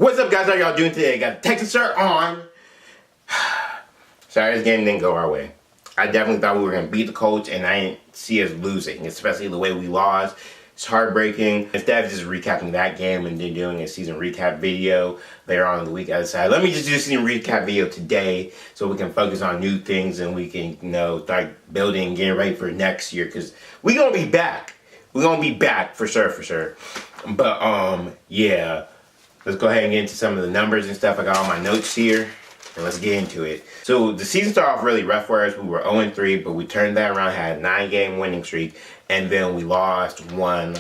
What's up, guys? How y'all doing today? Got the Texans shirt on. Sorry, this game didn't go our way. I definitely thought we were going to beat the Colts, and I didn't see us losing, especially the way we lost. It's heartbreaking. Instead of just recapping that game and then doing a season recap video later on in the week, I decided, let me just do a season recap video today so we can focus on new things and we can, start building and getting ready for next year, because we're going to be back. We're going to be back for sure. But, yeah. Let's go ahead and get into some of the numbers and stuff. I got all my notes here, and let's get into it. So the season started off really rough for us. We were 0-3, but we turned that around, had a 9-game winning streak, and then we lost one,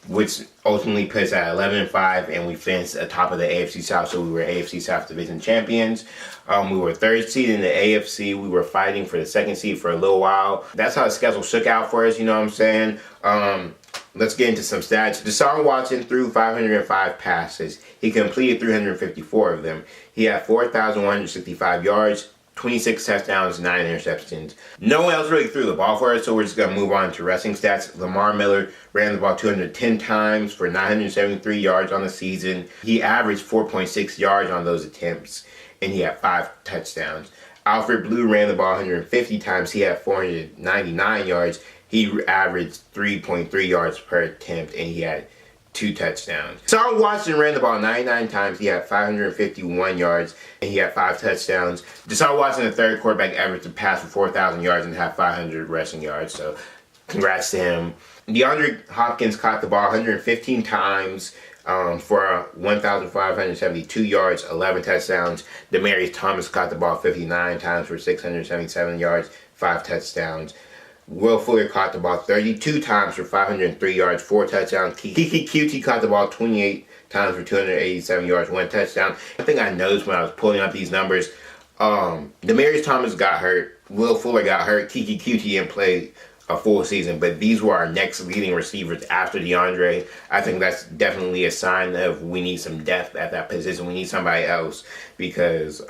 which ultimately put us at 11-5, and we finished atop of the AFC South, so we were AFC South Division champions. We were third seed in the AFC. We were fighting for the second seed for a little while. That's how the schedule shook out for us, you know what I'm saying? Let's get into some stats. Deshaun Watson threw 505 passes. He completed 354 of them. He had 4,165 yards, 26 touchdowns, 9 interceptions. No one else really threw the ball for us, so we're just going to move on to rushing stats. Lamar Miller ran the ball 210 times for 973 yards on the season. He averaged 4.6 yards on those attempts, and he had 5 touchdowns. Alfred Blue ran the ball 150 times. He had 499 yards. He averaged 3.3 yards per attempt, and he had 2 touchdowns. Deshaun Watson ran the ball 99 times. He had 551 yards, and he had 5 touchdowns. Deshaun Watson, the third quarterback ever to pass for 4,000 yards and have 500 rushing yards, so congrats to him. DeAndre Hopkins caught the ball 115 times for 1,572 yards, 11 touchdowns. Demaryius Thomas caught the ball 59 times for 677 yards, 5 touchdowns. Will Fuller caught the ball 32 times for 503 yards, 4 touchdowns. Keke Coutee caught the ball 28 times for 287 yards, 1 touchdown. One thing I noticed when I was pulling up these numbers, Demaryius Thomas got hurt, Will Fuller got hurt, Keke Coutee didn't play a full season, but these were our next leading receivers after DeAndre. I think that's definitely a sign of we need some depth at that position. We need somebody else, because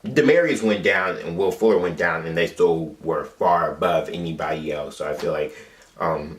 Demaryius went down and Will Fuller went down, and they still were far above anybody else. So I feel like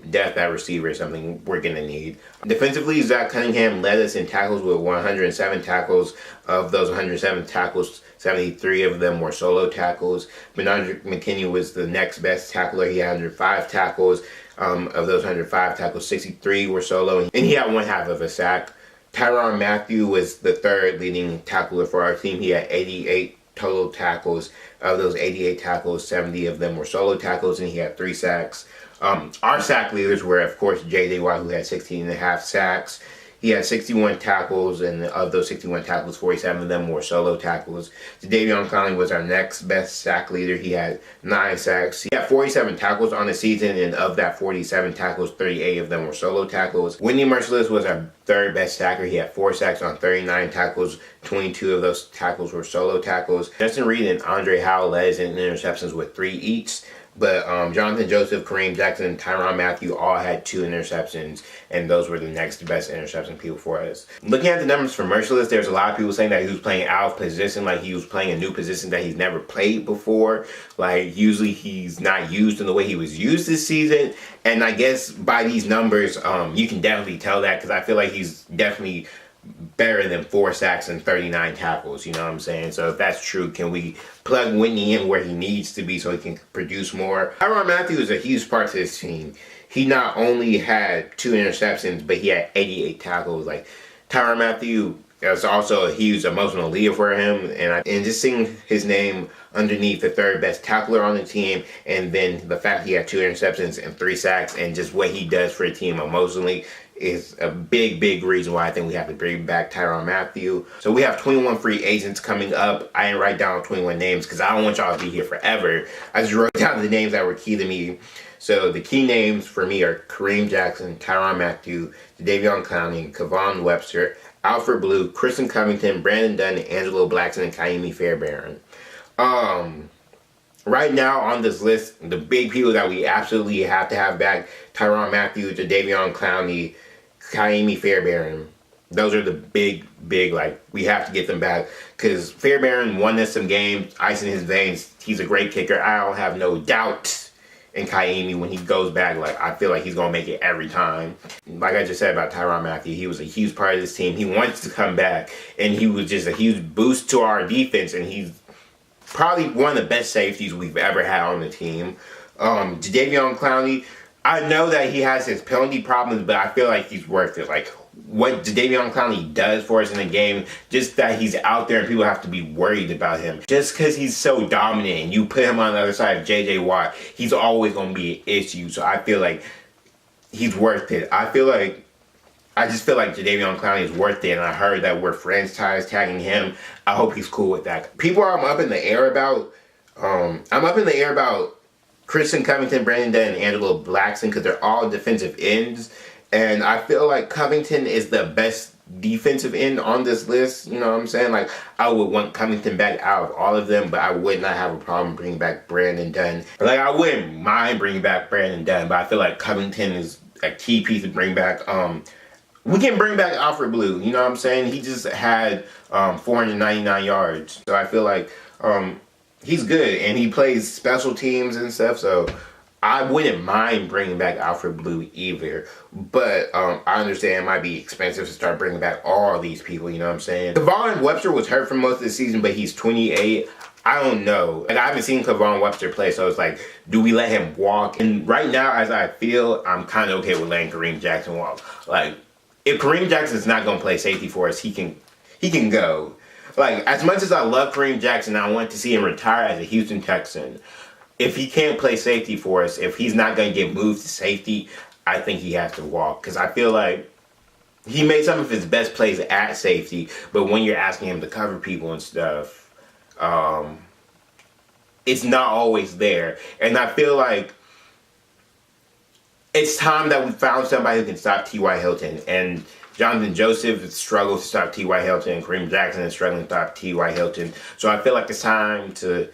depth at receiver is something we're going to need. Defensively, Zach Cunningham led us in tackles with 107 tackles. Of those 107 tackles, 73 of them were solo tackles. Bernard McKinney was the next best tackler. He had 105 tackles. Of those 105 tackles, 63 were solo, and he had 1/2 of a sack. Tyrann Mathieu was the third leading tackler for our team. He had 88 total tackles. Of those 88 tackles, 70 of them were solo tackles, and he had 3 sacks. Our sack leaders were, of course, J.J. Watt, who had 16.5 sacks. He had 61 tackles, and of those 61 tackles, 47 of them were solo tackles. Jadeveon Clowney was our next best sack leader. He had 9 sacks. He had 47 tackles on the season, and of that 47 tackles, 38 of them were solo tackles. Whitney Mercilus was our third best sacker. He had 4 sacks on 39 tackles. 22 of those tackles were solo tackles. Justin Reed and Andre Howell led us in interceptions with 3 each. But Jonathan Joseph, Kareem Jackson, and Tyrann Mathieu all had 2 interceptions, and those were the next best interception people for us. Looking at the numbers for Mercilus, there's a lot of people saying that he was playing out of position, like he was playing a new position that he's never played before. Like, usually he's not used in the way he was used this season. And I guess by these numbers, you can definitely tell that, because I feel like he's definitely better than 4 sacks and 39 tackles, you know what I'm saying? So if that's true, can we plug Whitney in where he needs to be so he can produce more? Tyrann Mathieu is a huge part to this team. He not only had 2 interceptions, but he had 88 tackles. Like, Tyrann Mathieu is also a huge emotional leader for him, and just seeing his name underneath the third best tackler on the team, and then the fact he had 2 interceptions and 3 sacks, and just what he does for the team emotionally, is a big reason why I think we have to bring back Tyrann Mathieu. So we have 21 free agents coming up. I didn't write down 21 names because I don't want y'all to be here forever. I just wrote down the names that were key to me. So the key names for me are Kareem Jackson, Tyrann Mathieu, Jadeveon Clowney, Kevon Webster, Alfred Blue, Kristen Covington, Brandon Dunn, Angelo Blackson, and Kaimi Fairbairn. Right now on this list, the big people that we absolutely have to have back: Tyrann Mathieu, Jadeveon Clowney, Kaimi Fairbairn. Those are the big, like, we have to get them back. Because Fairbairn won us some games, ice in his veins. He's a great kicker. I don't have no doubt and Kaimi when he goes back. Like, I feel like he's going to make it every time. Like I just said about Tyrann Mathieu, he was a huge part of this team. He wants to come back, and he was just a huge boost to our defense, and he's probably one of the best safeties we've ever had on the team. Jadeveon Clowney, I know that he has his penalty problems, but I feel like he's worth it. Like, what Jadeveon Clowney does for us in the game, just that he's out there and people have to be worried about him. Just because he's so dominant and you put him on the other side of J.J. Watt, he's always going to be an issue. So I feel like he's worth it. I just feel like Jadeveon Clowney is worth it, and I heard that we're franchise tagging him. I hope he's cool with that. People I'm up in the air about, Christian Covington, Brandon Dunn, and Angelo Blackson, because they're all defensive ends. And I feel like Covington is the best defensive end on this list. You know what I'm saying? Like, I would want Covington back out of all of them, but I would not have a problem bringing back Brandon Dunn. Like, I wouldn't mind bringing back Brandon Dunn, but I feel like Covington is a key piece to bring back. We can bring back Alfred Blue. You know what I'm saying? He just had 499 yards. So I feel like he's good, and he plays special teams and stuff, so I wouldn't mind bringing back Alfred Blue either. But I understand it might be expensive to start bringing back all these people, you know what I'm saying? Kevon Webster was hurt for most of the season, but he's 28. I don't know. Like, I haven't seen Kevon Webster play, so it's like, do we let him walk? And right now, as I feel, I'm kind of okay with letting Kareem Jackson walk. Like, if Kareem Jackson's not going to play safety for us, he can go. Like, as much as I love Kareem Jackson, I want to see him retire as a Houston Texan. If he can't play safety for us, if he's not going to get moved to safety, I think he has to walk. Because I feel like he made some of his best plays at safety, but when you're asking him to cover people and stuff, it's not always there. And I feel like it's time that we found somebody who can stop T.Y. Hilton. And Jonathan Joseph struggles to stop T.Y. Hilton, and Kareem Jackson is struggling to stop T.Y. Hilton. So I feel like it's time to...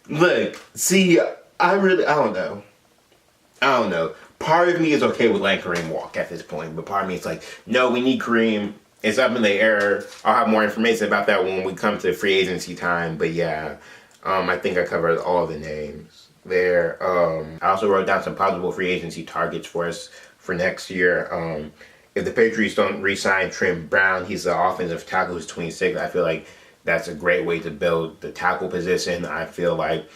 Look, see, I don't know. Part of me is okay with letting Kareem walk at this point, but part of me is like, no, we need Kareem. It's up in the air. I'll have more information about that when we come to free agency time, but yeah, I think I covered all the names there. I also wrote down some possible free agency targets for us for next year. If the Patriots don't re-sign Trent Brown, he's the offensive tackle who's 26. I feel like that's a great way to build the tackle position. I feel like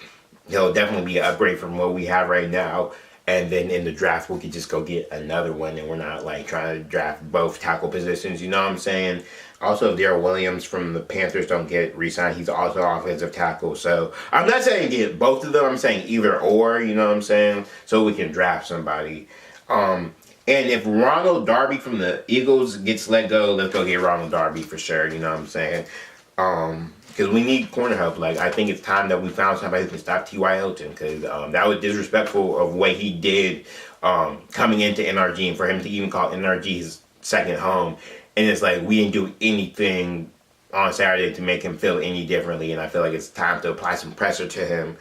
he'll definitely be an upgrade from what we have right now. And then in the draft, we could just go get another one, and we're not like trying to draft both tackle positions. You know what I'm saying? Also, if Darrell Williams from the Panthers don't get re-signed, he's also offensive tackle. So I'm not saying get both of them. I'm saying either or. You know what I'm saying? So we can draft somebody. And if Ronald Darby from the Eagles gets let go, let's go get Ronald Darby for sure. You know what I'm saying? Because we need corner help. Like, I think it's time that we found somebody who can stop T.Y. Hilton, because that was disrespectful of what he did coming into NRG, and for him to even call NRG his second home. And it's like, we didn't do anything on Saturday to make him feel any differently, and I feel like it's time to apply some pressure to him.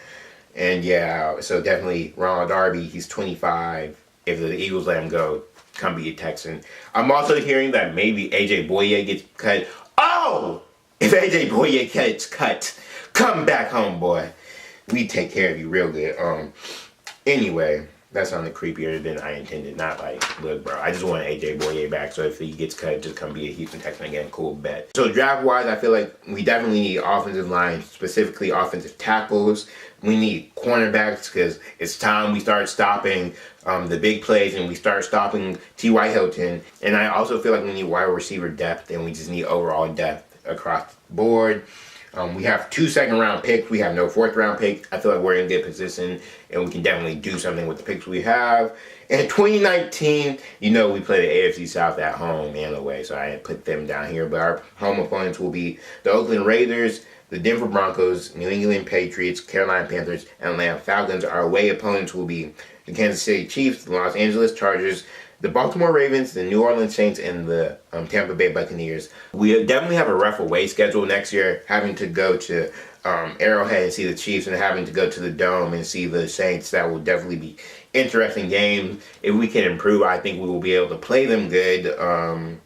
And yeah, so definitely Ronald Darby, he's 25. If the Eagles let him go, come be a Texan. I'm also hearing that maybe A.J. Boye gets cut. Oh! If A.J. Boye gets cut, come back home, boy. We take care of you real good. Anyway, that sounded creepier than I intended. Not like, look, bro, I just want A.J. Boye back, so if he gets cut, just come be a Houston Texan again. Cool, bet. So draft-wise, I feel like we definitely need offensive line, specifically offensive tackles. We need cornerbacks, because it's time we start stopping the big plays, and we start stopping T.Y. Hilton. And I also feel like we need wide receiver depth, and we just need overall depth across the board. We have 2 second-round picks. We have no 4th-round pick. I feel like we're in good position, and we can definitely do something with the picks we have. In 2019, you know, we play the AFC South at home and away, so I didn't put them down here. But our home opponents will be the Oakland Raiders, the Denver Broncos, New England Patriots, Carolina Panthers, and Atlanta Falcons. Our away opponents will be the Kansas City Chiefs, the Los Angeles Chargers, the Baltimore Ravens, the New Orleans Saints, and the Tampa Bay Buccaneers. We definitely have a rough away schedule next year, having to go to Arrowhead and see the Chiefs, and having to go to the Dome and see the Saints. That will definitely be interesting games. If we can improve, I think we will be able to play them good.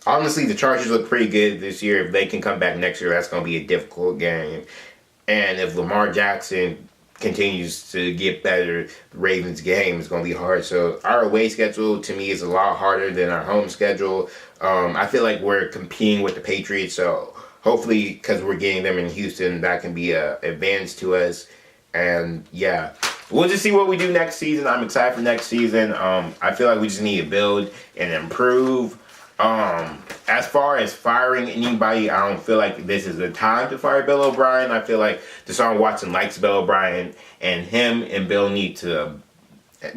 Honestly, the Chargers look pretty good this year. If they can come back next year, that's going to be a difficult game. And if Lamar Jackson continues to get better, the Ravens game is going to be hard. So our away schedule to me is a lot harder than our home schedule. I feel like we're competing with the Patriots, so hopefully because we're getting them in Houston, that can be an advantage to us. And yeah, we'll just see what we do next season. I'm excited for next season. I feel like we just need to build and improve. As far as firing anybody, I don't feel like this is the time to fire Bill O'Brien. I feel like Deshaun Watson likes Bill O'Brien, and him and Bill need to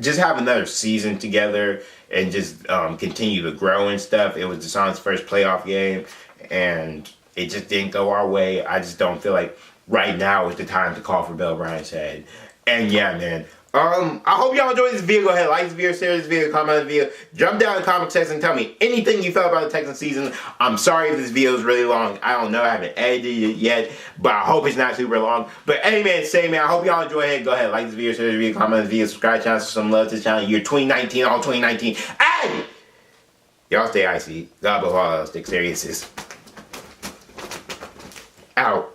just have another season together and just continue to grow and stuff. It was Deshaun's first playoff game, and it just didn't go our way. I just don't feel like right now is the time to call for Bill O'Brien's head. And yeah, man. I hope y'all enjoyed this video. Go ahead, like this video, share this video, comment on the video. Jump down in the comment section and tell me anything you felt about the Texans season. I'm sorry if this video is really long. I don't know. I haven't edited it yet, but I hope it's not super long. But any man, say man, I hope y'all enjoy it. Go ahead, like this video, share this video, comment on the video, subscribe to the channel, show some love to the channel. Year 2019, all 2019. Hey! Y'all stay icy. God above all else, take seriousness. Out.